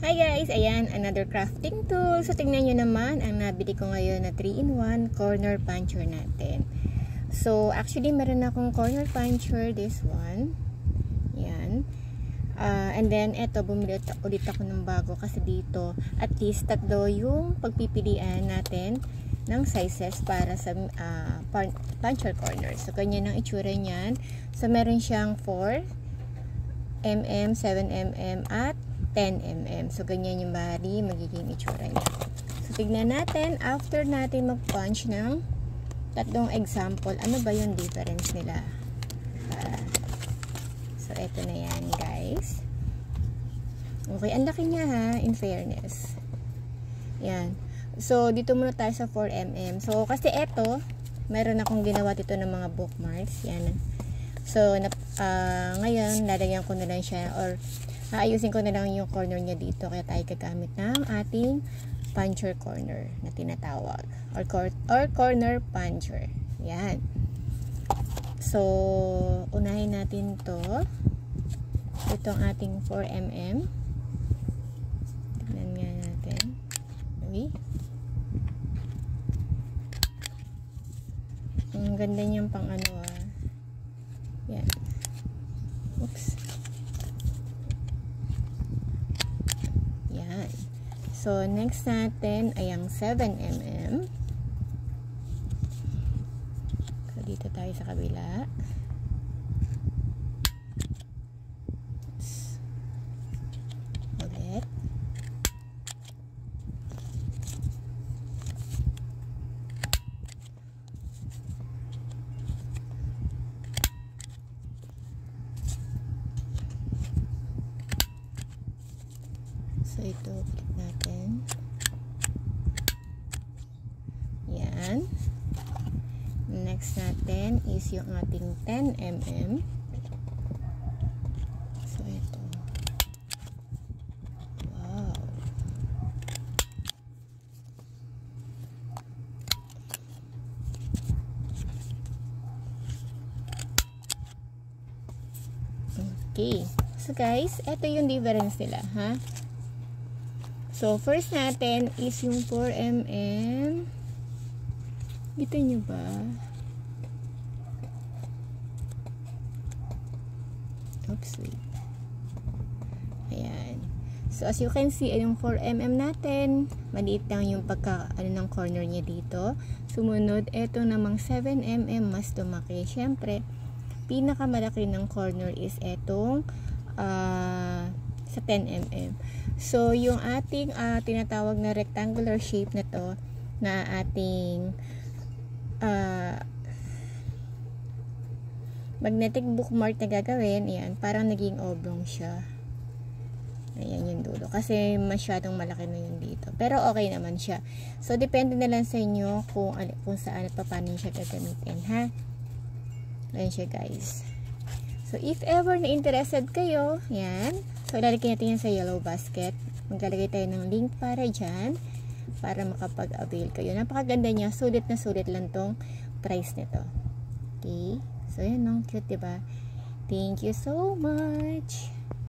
Hi guys! Ayan, another crafting tool. So, tingnan nyo naman ang nabili ko ngayon na 3-in-1 corner puncher natin. So, actually, meron akong corner puncher, this one. Yan. And then, eto, bumili ulit ako ng bago kasi dito, at least tatlo yung pagpipilian natin ng sizes para sa puncher corner. So, ganyan ang itsura niyan. So, meron siyang 4mm, 7mm, at 10mm. So, ganyan yung bali magiging itsura niya. So, tignan natin, after natin mag-punch ng tatlong example, ano ba yung difference nila? So, eto na yan, guys. Okay, ang laki niya ha, in fairness. Yan. So, dito muna tayo sa 4mm. So, kasi eto, meron akong ginawa dito ng mga bookmarks. Yan. So, ngayon, lalagyan ko na lang siya, or aayusin ko na lang yung corner niya dito. Kaya tayo gagamit ng ating puncher corner na tinatawag. Or corner puncher. Yan. So, unahin natin to. Ito ang ating 4mm. Tignan nga natin. Okay. Ang ganda niyang pang ano ah. Yan. Oops. Yan. So, next natin ay ang 7mm. So, dito tayo sa kabila. Ulit. So, ito, click natin. Yan. Next natin is yung ating 10mm. So, ito. Wow. Okay. So, guys, ito yung difference nila, ha? So, first natin is yung 4mm. Kita nyo ba? Oops, wait. Ayan. So, as you can see, yung 4mm natin, maliit lang yung ng corner niya dito. Sumunod, eto namang 7mm, mas lumaki. Siyempre, pinakamalaki ng corner is etong sa 10mm. So, yung ating tinatawag na rectangular shape na to, na ating magnetic bookmark na gagawin, ayan, parang naging oblong siya. Ayan yung dulo. Kasi masyadong malaki na yun dito. Pero okay naman siya. So, depende na lang sa inyo kung saan at paano siya gagamitin, ha? Ayan siya, guys. So, if ever na interested kayo, yan. So, ilalagay natin yan sa yellow basket. Maglalagay tayo ng link para dyan. Para makapag-avail kayo. Napakaganda niya. Sulit na sulit lang tong price nito. Okay. So, yan, no? Cute, diba? Thank you so much.